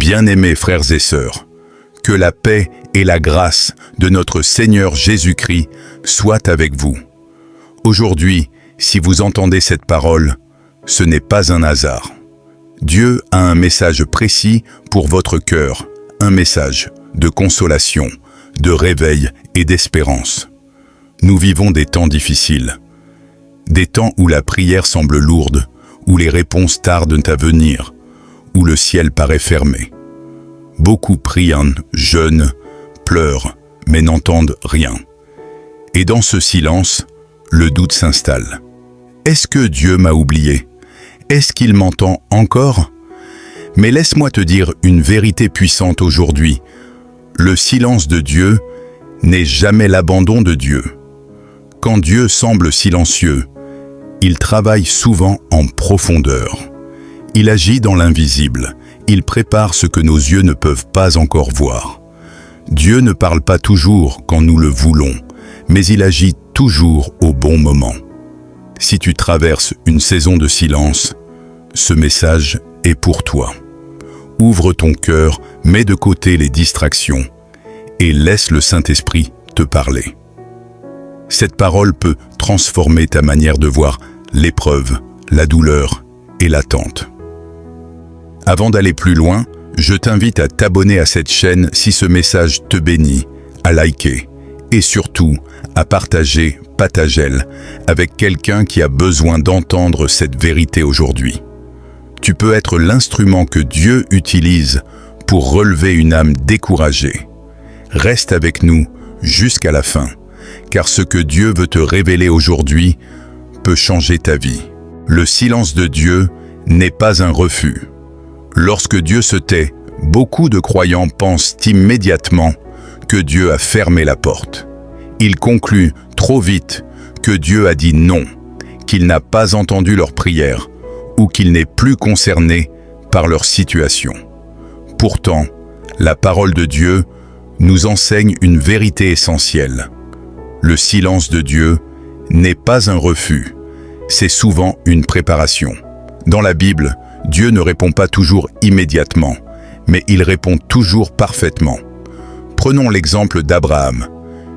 Bien-aimés frères et sœurs, que la paix et la grâce de notre Seigneur Jésus-Christ soient avec vous. Aujourd'hui, si vous entendez cette parole, ce n'est pas un hasard. Dieu a un message précis pour votre cœur, un message de consolation, de réveil et d'espérance. Nous vivons des temps difficiles, des temps où la prière semble lourde, où les réponses tardent à venir, où le ciel paraît fermé. Beaucoup prient, jeûnent, pleurent, mais n'entendent rien. Et dans ce silence, le doute s'installe. Est-ce que Dieu m'a oublié? Est-ce qu'il m'entend encore? Mais laisse-moi te dire une vérité puissante aujourd'hui. Le silence de Dieu n'est jamais l'abandon de Dieu. Quand Dieu semble silencieux, il travaille souvent en profondeur. Il agit dans l'invisible. Il prépare ce que nos yeux ne peuvent pas encore voir. Dieu ne parle pas toujours quand nous le voulons, mais il agit toujours au bon moment. Si tu traverses une saison de silence, ce message est pour toi. Ouvre ton cœur, mets de côté les distractions et laisse le Saint-Esprit te parler. Cette parole peut transformer ta manière de voir l'épreuve, la douleur et l'attente. Avant d'aller plus loin, je t'invite à t'abonner à cette chaîne si ce message te bénit, à liker et surtout à partager Patagel avec quelqu'un qui a besoin d'entendre cette vérité aujourd'hui. Tu peux être l'instrument que Dieu utilise pour relever une âme découragée. Reste avec nous jusqu'à la fin, car ce que Dieu veut te révéler aujourd'hui peut changer ta vie. Le silence de Dieu n'est pas un refus. Lorsque Dieu se tait, beaucoup de croyants pensent immédiatement que Dieu a fermé la porte. Ils concluent trop vite que Dieu a dit non, qu'il n'a pas entendu leurs prières ou qu'il n'est plus concerné par leur situation. Pourtant, la parole de Dieu nous enseigne une vérité essentielle. Le silence de Dieu n'est pas un refus, c'est souvent une préparation. Dans la Bible, Dieu ne répond pas toujours immédiatement, mais il répond toujours parfaitement. Prenons l'exemple d'Abraham.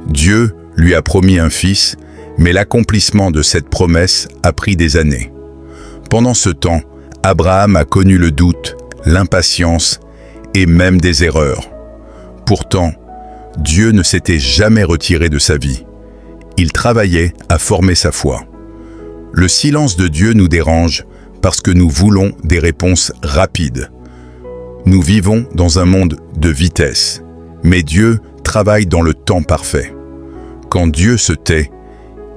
Dieu lui a promis un fils, mais l'accomplissement de cette promesse a pris des années. Pendant ce temps, Abraham a connu le doute, l'impatience et même des erreurs. Pourtant, Dieu ne s'était jamais retiré de sa vie. Il travaillait à former sa foi. Le silence de Dieu nous dérange parce que nous voulons des réponses rapides. Nous vivons dans un monde de vitesse, mais Dieu travaille dans le temps parfait. Quand Dieu se tait,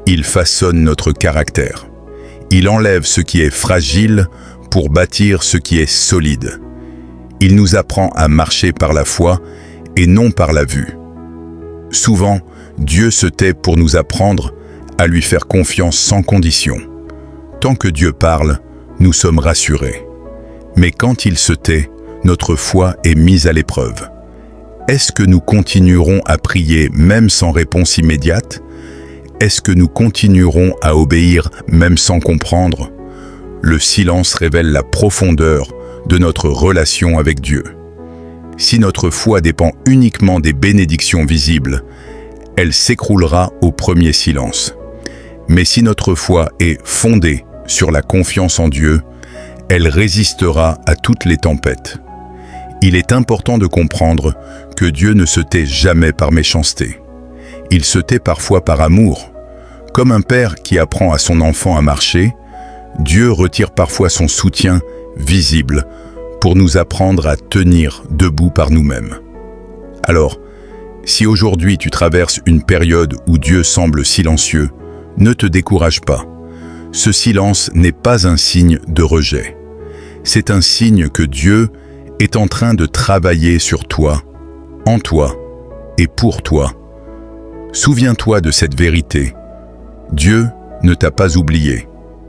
il façonne notre caractère. Il enlève ce qui est fragile pour bâtir ce qui est solide. Il nous apprend à marcher par la foi et non par la vue. Souvent, Dieu se tait pour nous apprendre à lui faire confiance sans condition. Tant que Dieu parle, nous sommes rassurés. Mais quand il se tait, notre foi est mise à l'épreuve. Est-ce que nous continuerons à prier même sans réponse immédiate? Est-ce que nous continuerons à obéir même sans comprendre? Le silence révèle la profondeur de notre relation avec Dieu. Si notre foi dépend uniquement des bénédictions visibles, elle s'écroulera au premier silence. Mais si notre foi est fondée sur la confiance en Dieu, elle résistera à toutes les tempêtes. Il est important de comprendre que Dieu ne se tait jamais par méchanceté. Il se tait parfois par amour. Comme un père qui apprend à son enfant à marcher, Dieu retire parfois son soutien visible pour nous apprendre à tenir debout par nous-mêmes. Alors, si aujourd'hui tu traverses une période où Dieu semble silencieux, ne te décourage pas. Ce silence n'est pas un signe de rejet. C'est un signe que Dieu est en train de travailler sur toi, en toi et pour toi. Souviens-toi de cette vérité. Dieu ne t'a pas oublié.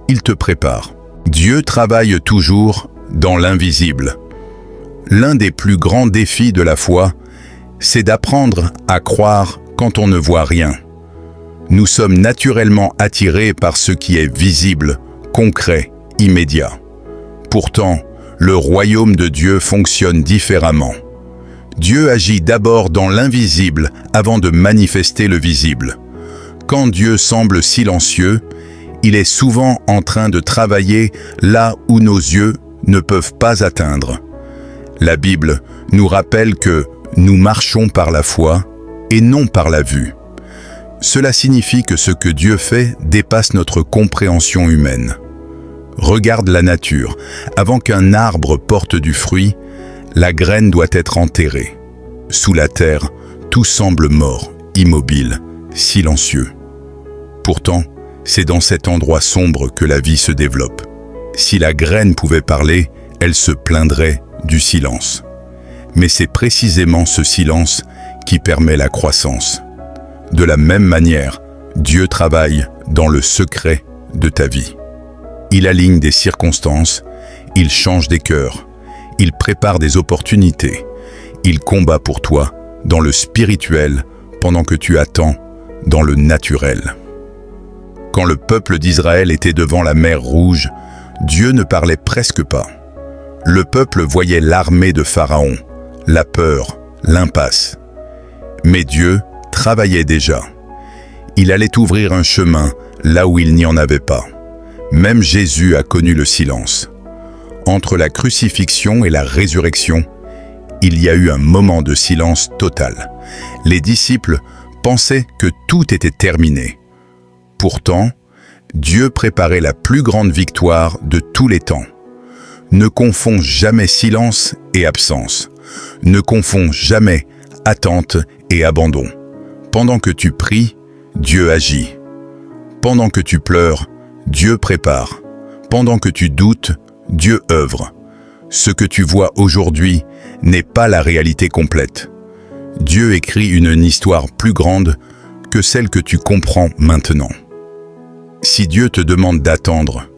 Il te prépare. Dieu travaille toujours dans l'invisible. L'un des plus grands défis de la foi, c'est d'apprendre à croire quand on ne voit rien. Nous sommes naturellement attirés par ce qui est visible, concret, immédiat. Pourtant, le royaume de Dieu fonctionne différemment. Dieu agit d'abord dans l'invisible avant de manifester le visible. Quand Dieu semble silencieux, il est souvent en train de travailler là où nos yeux ne peuvent pas atteindre. La Bible nous rappelle que nous marchons par la foi et non par la vue. Cela signifie que ce que Dieu fait dépasse notre compréhension humaine. Regarde la nature. Avant qu'un arbre porte du fruit, la graine doit être enterrée. Sous la terre, tout semble mort, immobile, silencieux. Pourtant, c'est dans cet endroit sombre que la vie se développe. Si la graine pouvait parler, elle se plaindrait du silence. Mais c'est précisément ce silence qui permet la croissance. De la même manière, Dieu travaille dans le secret de ta vie. Il aligne des circonstances, il change des cœurs, il prépare des opportunités, il combat pour toi dans le spirituel pendant que tu attends dans le naturel. Quand le peuple d'Israël était devant la mer Rouge, Dieu ne parlait presque pas. Le peuple voyait l'armée de Pharaon, la peur, l'impasse. Mais Dieu travaillait déjà. Il allait ouvrir un chemin là où il n'y en avait pas. Même Jésus a connu le silence. Entre la crucifixion et la résurrection, il y a eu un moment de silence total. Les disciples pensaient que tout était terminé. Pourtant, Dieu préparait la plus grande victoire de tous les temps. Ne confonds jamais silence et absence. Ne confonds jamais attente et abandon. Pendant que tu pries, Dieu agit. Pendant que tu pleures, Dieu prépare. Pendant que tu doutes, Dieu œuvre. Ce que tu vois aujourd'hui n'est pas la réalité complète. Dieu écrit une histoire plus grande que celle que tu comprends maintenant. Si Dieu te demande d'attendre,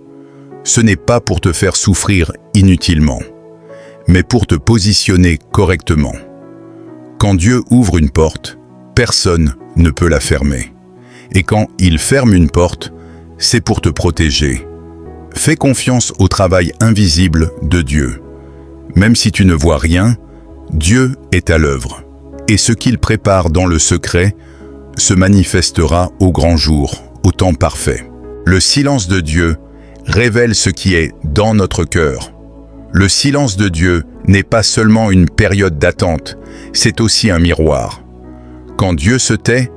ce n'est pas pour te faire souffrir inutilement, mais pour te positionner correctement. Quand Dieu ouvre une porte, personne ne peut la fermer. Et quand il ferme une porte, c'est pour te protéger. Fais confiance au travail invisible de Dieu. Même si tu ne vois rien, Dieu est à l'œuvre. Et ce qu'il prépare dans le secret se manifestera au grand jour, au temps parfait. Le silence de Dieu révèle ce qui est dans notre cœur. Le silence de Dieu n'est pas seulement une période d'attente, c'est aussi un miroir. Quand Dieu se tait,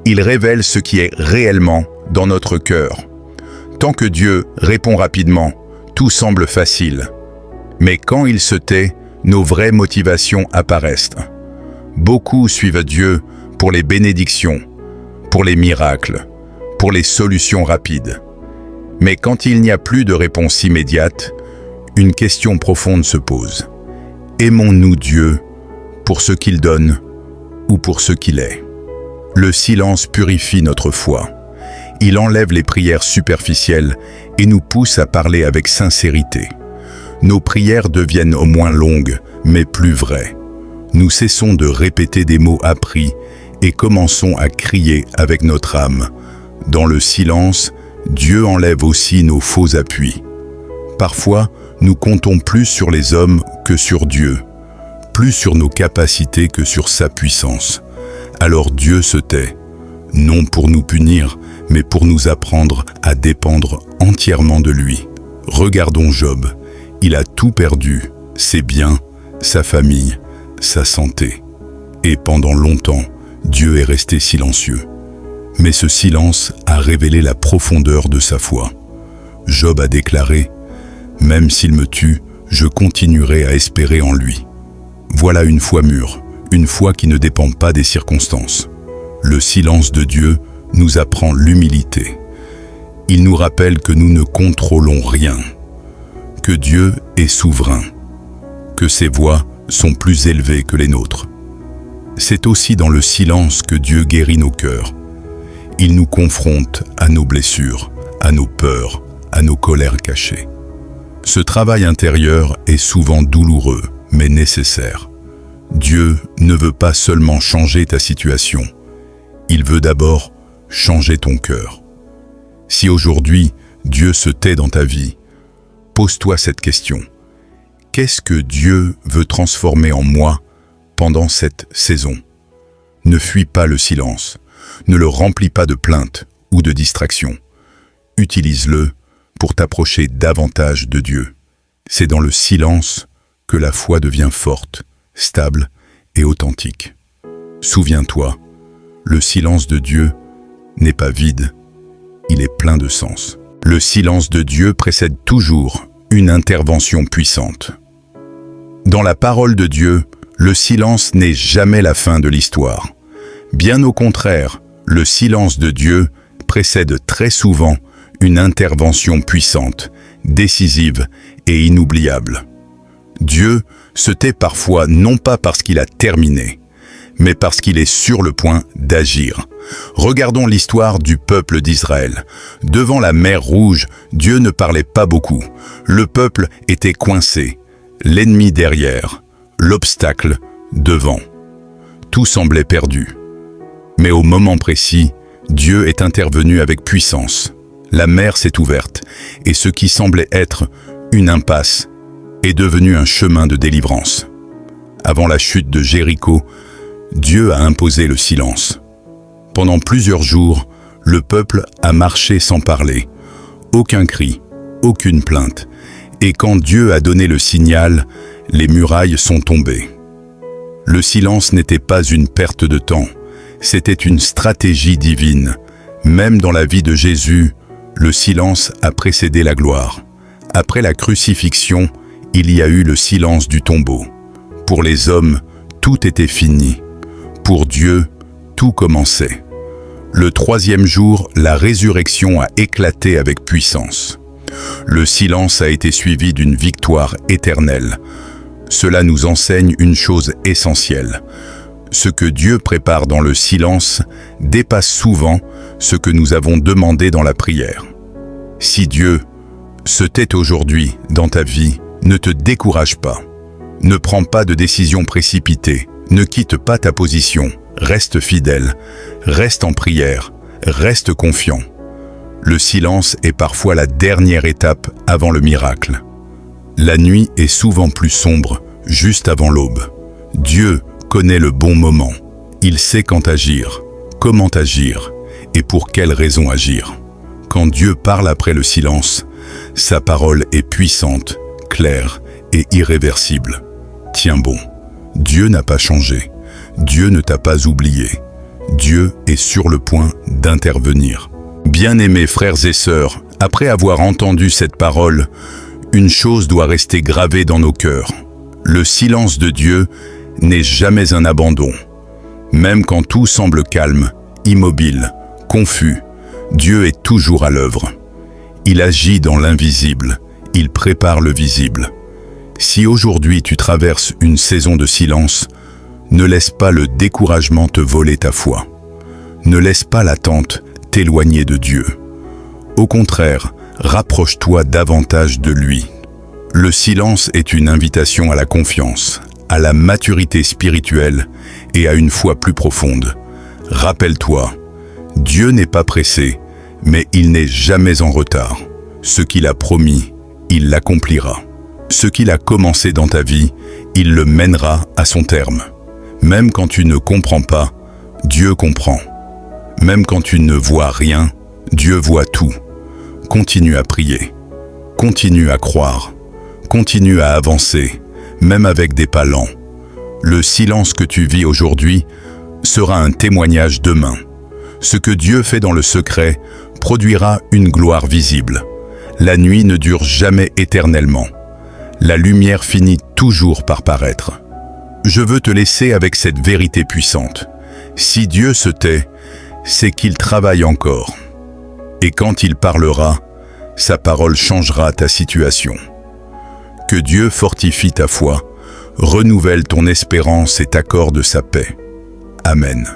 il révèle ce qui est réellement dans notre cœur. Tant que Dieu répond rapidement, tout semble facile. Mais quand il se tait, nos vraies motivations apparaissent. Beaucoup suivent Dieu pour les bénédictions, pour les miracles, pour les solutions rapides. Mais quand il n'y a plus de réponse immédiate, une question profonde se pose. Aimons-nous Dieu pour ce qu'il donne ou pour ce qu'il est? Le silence purifie notre foi. Il enlève les prières superficielles et nous pousse à parler avec sincérité. Nos prières deviennent au moins longues, mais plus vraies. Nous cessons de répéter des mots appris et commençons à crier avec notre âme. Dans le silence, Dieu enlève aussi nos faux appuis. Parfois, nous comptons plus sur les hommes que sur Dieu, plus sur nos capacités que sur sa puissance. Alors Dieu se tait, non pour nous punir, mais pour nous apprendre à dépendre entièrement de lui. Regardons Job, il a tout perdu, ses biens, sa famille, sa santé. Et pendant longtemps, Dieu est resté silencieux. Mais ce silence a révélé la profondeur de sa foi. Job a déclaré « Même s'il me tue, je continuerai à espérer en lui ». Voilà une foi mûre, une foi qui ne dépend pas des circonstances. Le silence de Dieu nous apprend l'humilité. Il nous rappelle que nous ne contrôlons rien, que Dieu est souverain, que ses voies sont plus élevées que les nôtres. C'est aussi dans le silence que Dieu guérit nos cœurs. Il nous confronte à nos blessures, à nos peurs, à nos colères cachées. Ce travail intérieur est souvent douloureux, mais nécessaire. Dieu ne veut pas seulement changer ta situation, il veut d'abord changer ton cœur. Si aujourd'hui Dieu se tait dans ta vie, pose-toi cette question. Qu'est-ce que Dieu veut transformer en moi pendant cette saison? Ne fuis pas le silence, ne le remplis pas de plaintes ou de distractions. Utilise-le pour t'approcher davantage de Dieu. C'est dans le silence que la foi devient forte, stable et authentique. Souviens-toi, le silence de Dieu n'est pas vide, il est plein de sens. Le silence de Dieu précède toujours une intervention puissante. Dans la parole de Dieu, le silence n'est jamais la fin de l'histoire. Bien au contraire, le silence de Dieu précède très souvent une intervention puissante, décisive et inoubliable. Dieu se tait parfois non pas parce qu'il a terminé, mais parce qu'il est sur le point d'agir. Regardons l'histoire du peuple d'Israël. Devant la mer Rouge, Dieu ne parlait pas beaucoup. Le peuple était coincé, l'ennemi derrière, l'obstacle devant. Tout semblait perdu. Mais au moment précis, Dieu est intervenu avec puissance. La mer s'est ouverte, et ce qui semblait être une impasse est devenu un chemin de délivrance. Avant la chute de Jéricho, Dieu a imposé le silence. Pendant plusieurs jours, le peuple a marché sans parler. Aucun cri, aucune plainte. Et quand Dieu a donné le signal, les murailles sont tombées. Le silence n'était pas une perte de temps, c'était une stratégie divine. Même dans la vie de Jésus, le silence a précédé la gloire. Après la crucifixion, il y a eu le silence du tombeau. Pour les hommes, tout était fini. Pour Dieu, tout commençait. Le troisième jour, la résurrection a éclaté avec puissance. Le silence a été suivi d'une victoire éternelle. Cela nous enseigne une chose essentielle. Ce que Dieu prépare dans le silence dépasse souvent ce que nous avons demandé dans la prière. Si Dieu se tait aujourd'hui dans ta vie, ne te décourage pas. Ne prends pas de décision précipitée. Ne quitte pas ta position. Reste fidèle. Reste en prière. Reste confiant. Le silence est parfois la dernière étape avant le miracle. La nuit est souvent plus sombre, juste avant l'aube. Dieu connaît le bon moment. Il sait quand agir, comment agir et pour quelles raisons agir. Quand Dieu parle après le silence, sa parole est puissante, claire et irréversible. Tiens bon, Dieu n'a pas changé. Dieu ne t'a pas oublié. Dieu est sur le point d'intervenir. Bien-aimés frères et sœurs, après avoir entendu cette parole, une chose doit rester gravée dans nos cœurs. Le silence de Dieu n'est jamais un abandon. Même quand tout semble calme, immobile, confus, Dieu est toujours à l'œuvre. Il agit dans l'invisible, il prépare le visible. Si aujourd'hui tu traverses une saison de silence, ne laisse pas le découragement te voler ta foi. Ne laisse pas l'attente t'éloigner de Dieu. Au contraire, rapproche-toi davantage de lui. Le silence est une invitation à la confiance, à la maturité spirituelle et à une foi plus profonde. Rappelle-toi, Dieu n'est pas pressé, mais il n'est jamais en retard. Ce qu'il a promis, il l'accomplira. Ce qu'il a commencé dans ta vie, il le mènera à son terme. Même quand tu ne comprends pas, Dieu comprend. Même quand tu ne vois rien, Dieu voit tout. Continue à prier. Continue à croire. Continue à avancer, même avec des pas lents. Le silence que tu vis aujourd'hui sera un témoignage demain. Ce que Dieu fait dans le secret produira une gloire visible. La nuit ne dure jamais éternellement. La lumière finit toujours par paraître. Je veux te laisser avec cette vérité puissante. Si Dieu se tait, c'est qu'il travaille encore. Et quand il parlera, sa parole changera ta situation. Que Dieu fortifie ta foi, renouvelle ton espérance et t'accorde sa paix. Amen.